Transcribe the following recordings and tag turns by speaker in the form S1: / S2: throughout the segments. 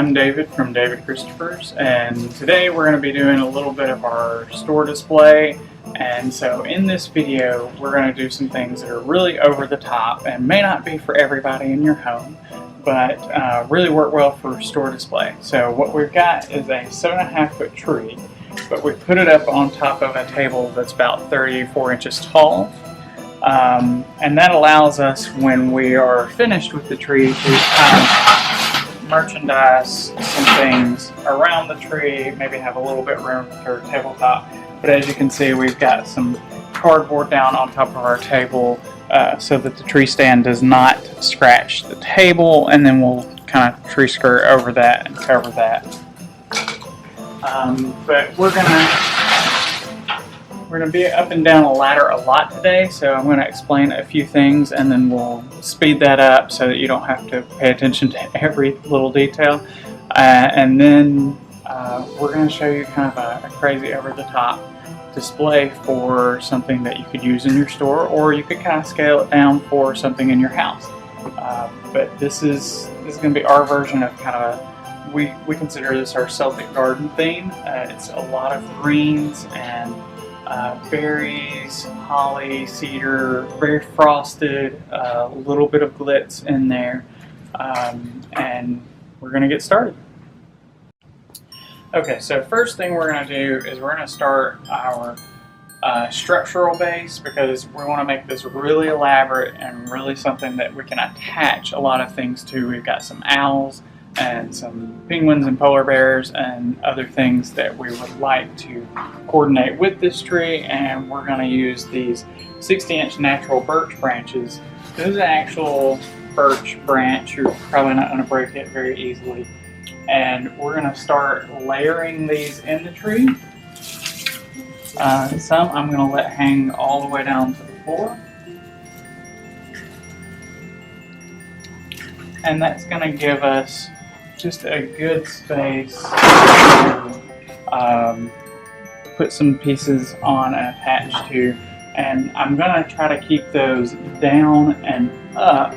S1: I'm David from David Christopher's, and today we're going to be doing a little bit of our store display. And so in this video we're going to do some things that are really over the top and may not be for everybody in your home, but really work well for store display. So what we've got is a 7.5 foot tree, but we put it up on top of a table that's about 34 inches tall. And that allows us, when we are finished with the tree, to kind of merchandise some things around the tree, maybe have a little bit room for tabletop. But as you can see, we've got some cardboard down on top of our table so that the tree stand does not scratch the table, and then we'll kind of tree skirt over that and cover that. But we're gonna be up and down a ladder a lot today, so I'm gonna explain a few things and then we'll speed that up so that you don't have to pay attention to every little detail. And then we're gonna show you kind of a crazy over-the-top display for something that you could use in your store, or you could kind of scale it down for something in your house. But this is gonna be our version of kind of we consider this our Celtic garden theme. It's a lot of greens and berries, holly, cedar, very frosted, a little bit of glitz in there, and we're going to get started. Okay, so first thing we're going to do is we're going to start our structural base, because we want to make this really elaborate and really something that we can attach a lot of things to. We've got some owls and some penguins and polar bears and other things that we would like to coordinate with this tree, and we're going to use these 60-inch natural birch branches. This is an actual birch branch. You're probably not going to break it very easily. And we're going to start layering these in the tree. Some I'm going to let hang all the way down to the floor. And that's going to give us just a good space to put some pieces on and attach to. And I'm going to try to keep those down and up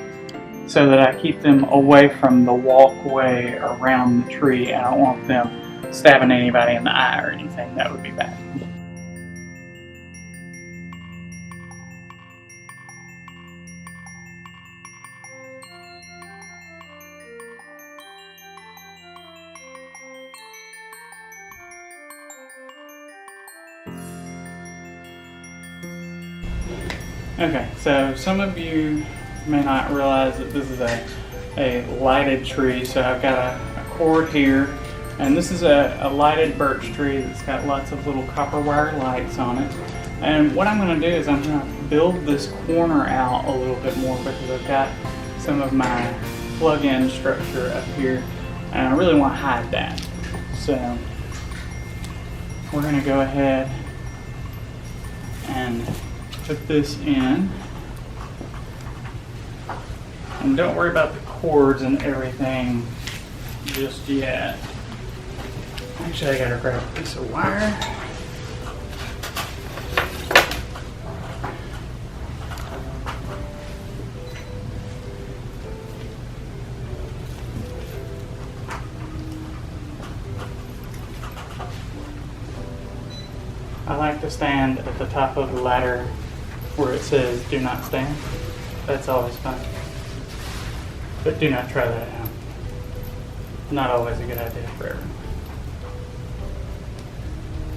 S1: so that I keep them away from the walkway around the tree. I don't want them stabbing anybody in the eye or anything. That would be bad. Okay, so some of you may not realize that this is a lighted tree. So I've got a cord here, and this is a lighted birch tree that's got lots of little copper wire lights on it. And what I'm going to do is I'm going to build this corner out a little bit more, because I've got some of my plug-in structure up here, and I really want to hide that. So we're going to go ahead and put this in, and don't worry about the cords and everything just yet. Actually, I gotta grab a piece of wire. I like to stand at the top of the ladder where it says "Do not stand." That's always fun. But do not try that out. Not always a good idea for everyone.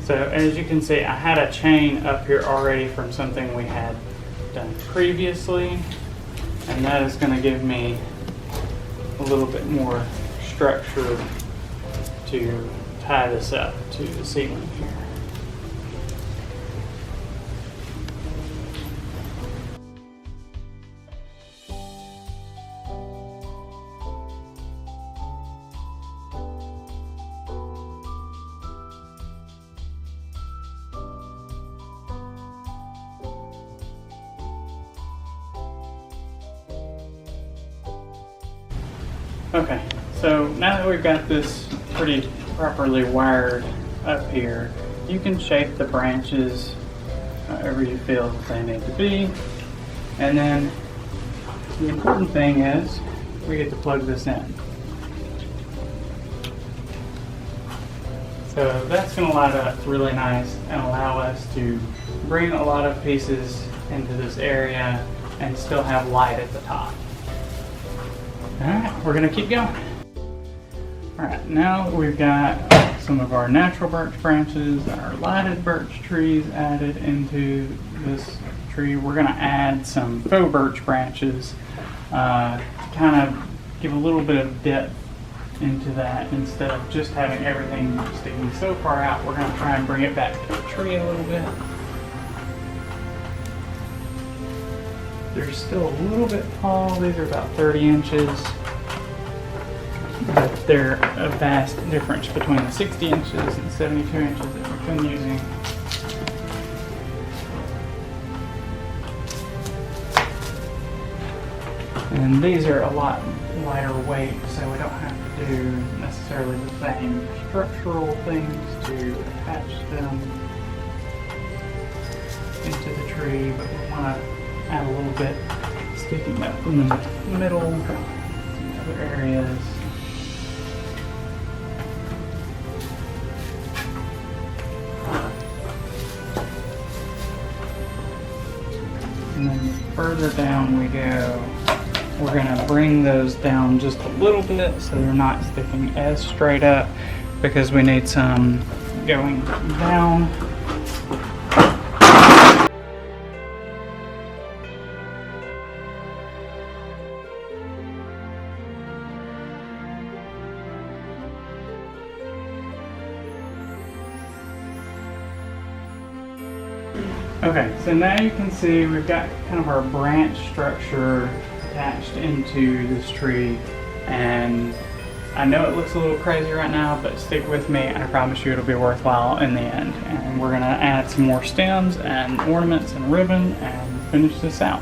S1: So as you can see, I had a chain up here already from something we had done previously, and that is going to give me a little bit more structure to tie this up to the ceiling here. Okay, so now that we've got this pretty properly wired up here, you can shape the branches however you feel that they need to be. And then the important thing is we get to plug this in. So that's going to light up really nice and allow us to bring a lot of pieces into this area and still have light at the top. Alright, we're going to keep going. Alright, now we've got some of our natural birch branches, our lighted birch trees added into this tree. We're going to add some faux birch branches to kind of give a little bit of depth into that. Instead of just having everything sticking so far out, we're going to try and bring it back to the tree a little bit. They're still a little bit tall. These are about 30 inches. But they're a vast difference between the 60 inches and 72 inches that we've been using. And these are a lot lighter weight, so we don't have to do necessarily the same structural things to attach them into the tree, but we want to add a little bit sticking up in the middle, some other areas. And then further down we go. We're going to bring those down just a little bit so they're not sticking as straight up, because we need some going down. Okay, so now you can see we've got kind of our branch structure attached into this tree, and I know it looks a little crazy right now, but stick with me. I promise you it'll be worthwhile in the end. And we're gonna add some more stems and ornaments and ribbon and finish this out.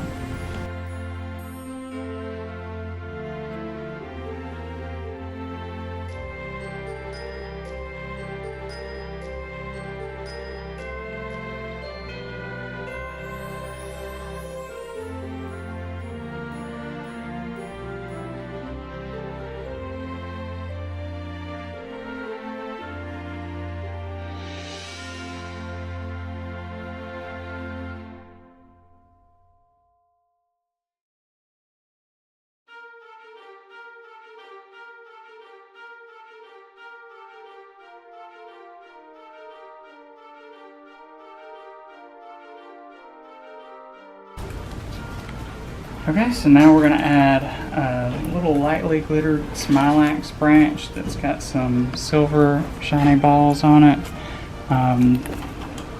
S1: Okay, so now we're going to add a little lightly glittered smilax branch that's got some silver shiny balls on it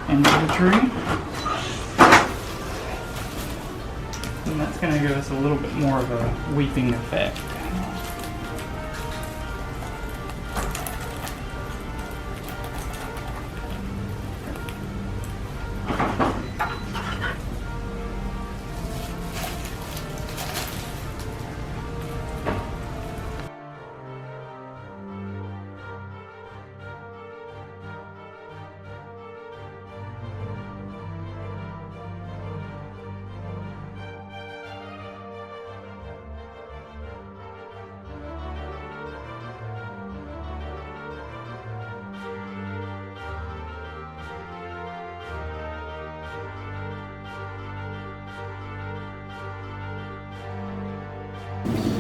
S1: into the tree. And that's going to give us a little bit more of a weeping effect.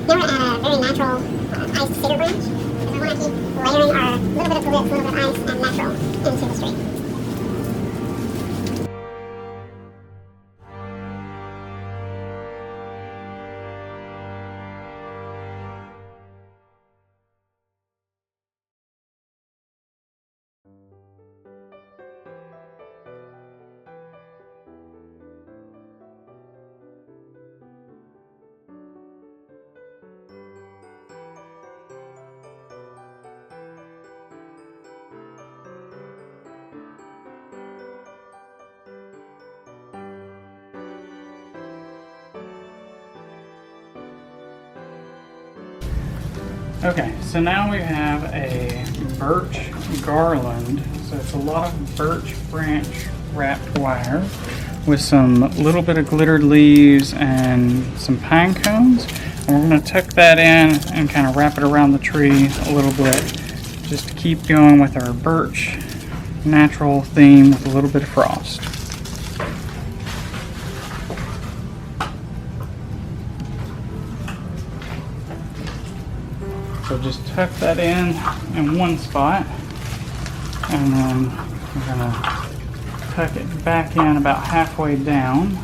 S2: Now we're going to add a very natural iced cedar branch, because we want to keep layering our little bit of glitz, a little bit of ice, and natural into the street.
S1: Okay, so now we have a birch garland. So it's a lot of birch branch wrapped wire with some little bit of glittered leaves and some pine cones. And we're going to tuck that in and kind of wrap it around the tree a little bit just keep going with our birch natural theme with a little bit of frost. So just tuck that in one spot, and then we're going to tuck it back in about halfway down.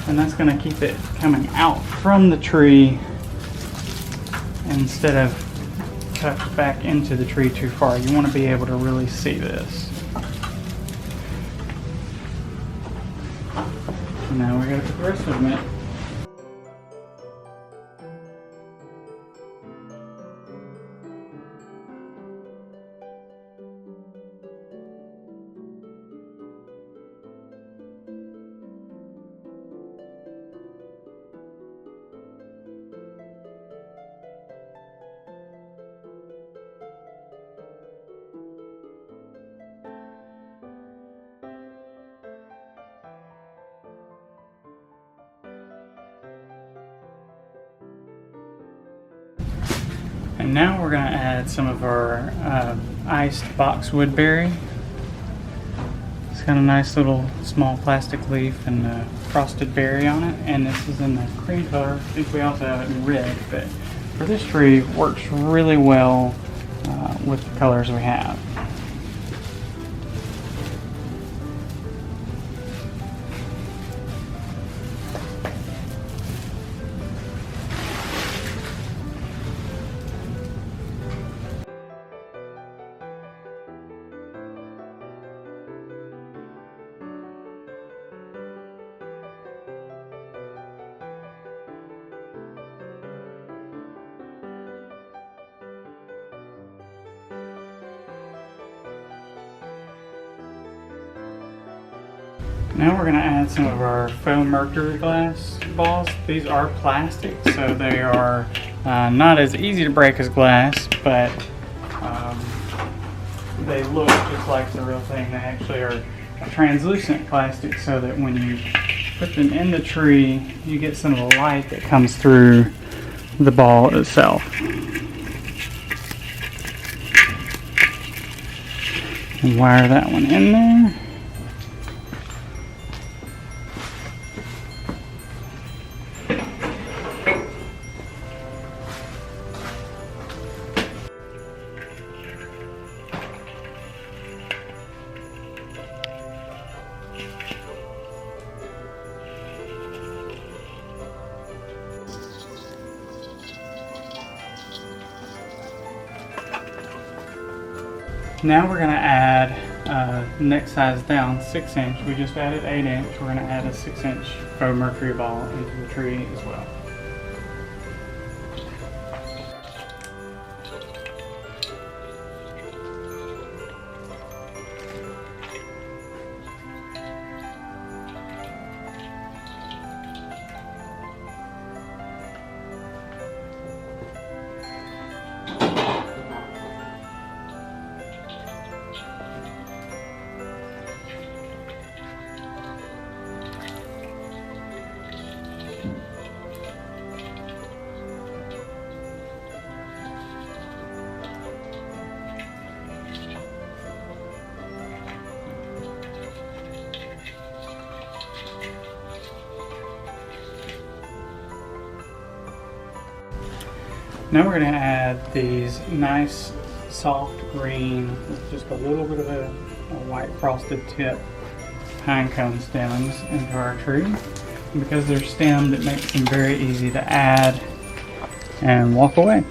S1: And that's going to keep it coming out from the tree instead of tucked back into the tree too far. You want to be able to really see this. And now we're going to put the rest of them in. And now we're going to add some of our iced boxwood berry. It's got a nice little small plastic leaf and frosted berry on it, and this is in the cream color. I think we also have it in red, but for this tree it works really well with the colors we have. Now we're going to add some of our faux Mercury glass balls. These are plastic, so they are not as easy to break as glass, but they look just like the real thing. They actually are a translucent plastic, so that when you put them in the tree, you get some of the light that comes through the ball itself. And wire that one in there. Now we're going to add next size down, 6 inch. We just added 8 inch. We're going to add a 6 inch faux Mercury ball into the tree as well. Now we're going to add these nice soft green with just a little bit of a white frosted tip pinecone stems into our tree. And because they're stemmed, it makes them very easy to add and walk away.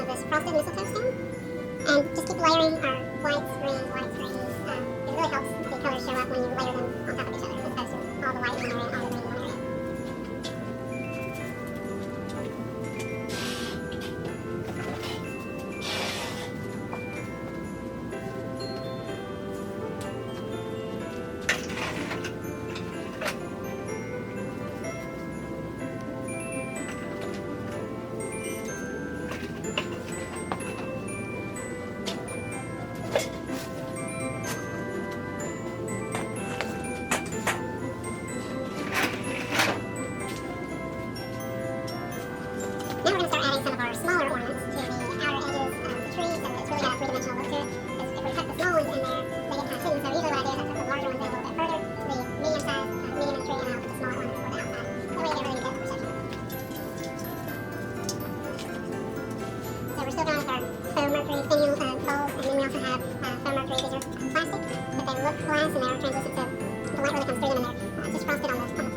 S2: of this frosted mistletoe stem. And just keep layering our whites, greens, whites, greens. It really helps the colors show up when you layer them on top of each other, as opposed to all the white in one area and all the green in one area. Now we're going to start adding some of our smaller ornaments to the outer edges of the tree, so that it's really got a three-dimensional look to it. Because if we tuck the small ones in there, they get kind of hidden. So usually what I do is I tuck the larger ones in a little bit further, the medium size, medium in the tree, and then I'll put the smaller ones toward the outside. That way you get really good depth perception. So we're still going with our faux Mercury finial bowls, and then we also have faux Mercury. These are plastic, but they look glass and they're translucent, so the light really comes through them, and they're just frosted on the toes.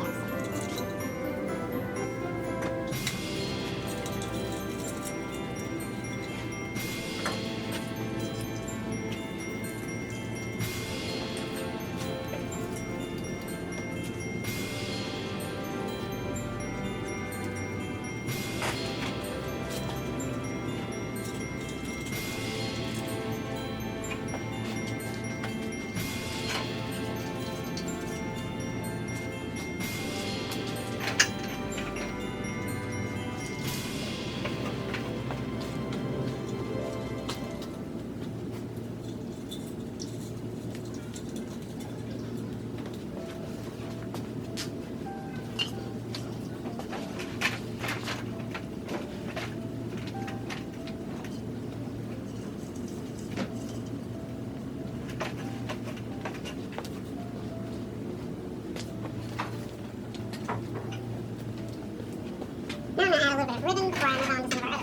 S2: Now I'm going to add a little bit of ribbon before I move on to some of our other stuff.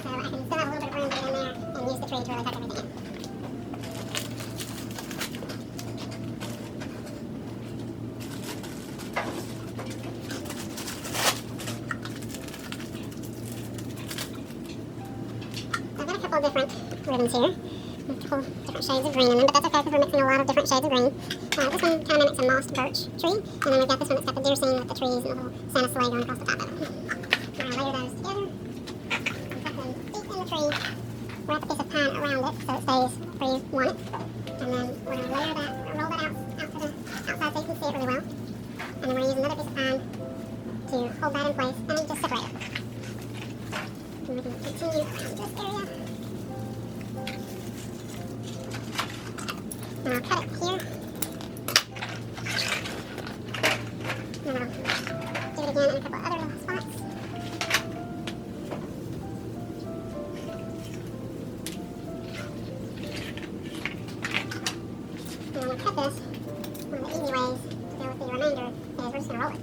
S2: So I can still have a little bit of room to get in there and use the tree to really tuck everything in. So I've got a couple of different ribbons here. A couple different shades of green in them, but that's okay because we're mixing a lot of different shades of green. This one kind of mimics a mossed birch tree, and then we've got this one that's got the deer scene with the trees and the little Santa sleigh going across the top of it. We're going to layer those together, and tuck them deep in the tree, wrap a piece of pine around it so it stays where you want it, and then we're going to layer that, roll that out to the outside so you can see it really well, and then we're going to use another piece of pine to hold that in place, and then just separate it. And we can continue around this area. And I'll cut it here. And then I'll do it again in a couple other little spots. And when I cut this, one of the easy ways to deal with the remainder is we're just going to roll it.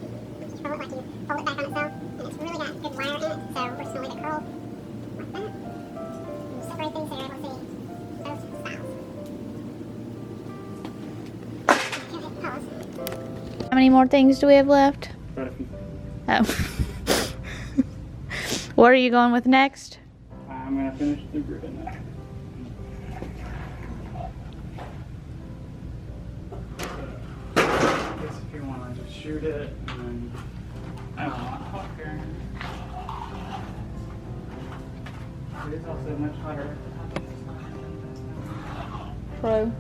S2: Just roll it like you fold it back on itself, and it's really got good wire in it, so we're just going to let it curl like that. And separate these so you're able to see both styles.
S3: How many more things do we have left?
S1: Quite a few.
S3: Oh. What are you going with next?
S1: I'm going to finish the ribbon now. I guess if you want to just shoot it, and then I don't want hot here. It is also much hotter.
S3: Pro.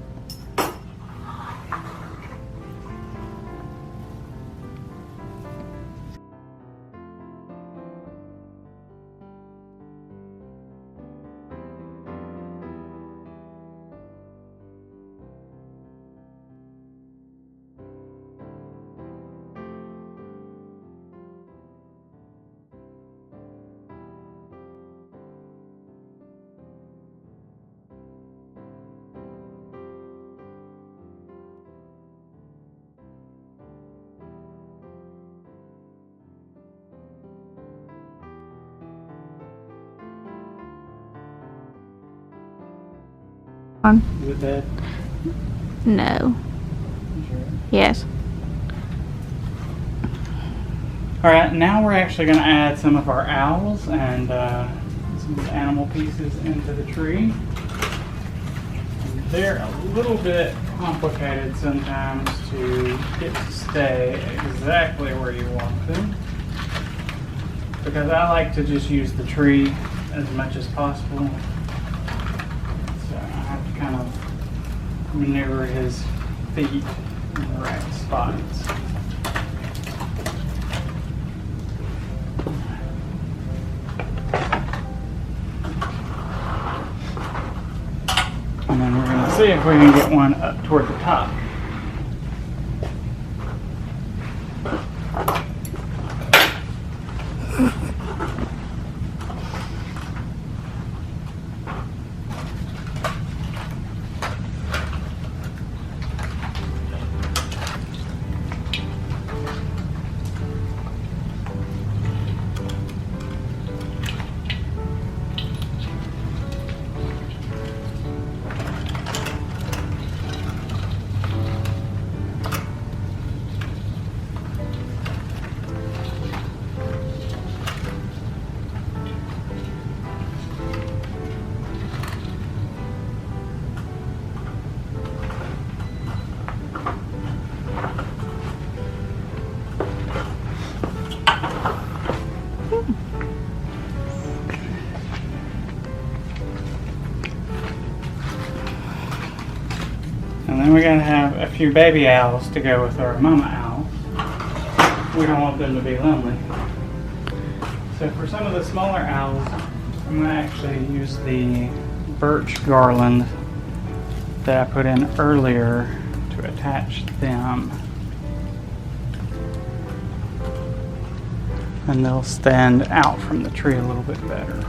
S1: Is it dead?
S3: No.
S1: You sure?
S3: Yes.
S1: Alright, now we're actually going to add some of our owls and some these animal pieces into the tree. And they're a little bit complicated sometimes to get to stay exactly where you want them, because I like to just use the tree as much as possible. So I have to kind of maneuver his feet in the right spots. And then we're going to see if we can get one up toward the top. And then we gotta have a few baby owls to go with our mama owl. We don't want them to be lonely. So for some of the smaller owls, I'm gonna actually use the birch garland that I put in earlier to attach them. And they'll stand out from the tree a little bit better.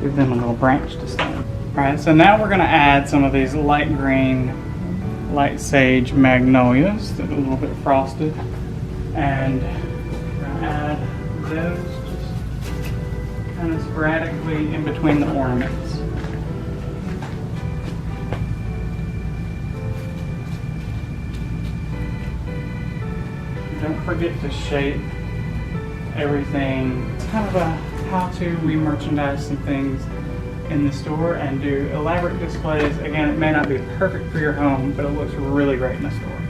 S1: Give them a little branch to stand. Alright, so now we're going to add some of these light green, light sage magnolias that are a little bit frosted. And we're going to add those just kind of sporadically in between the ornaments. Don't forget to shape everything. It's kind of a how to re-merchandise some things in the store and do elaborate displays. Again, it may not be perfect for your home, but it looks really great in the store.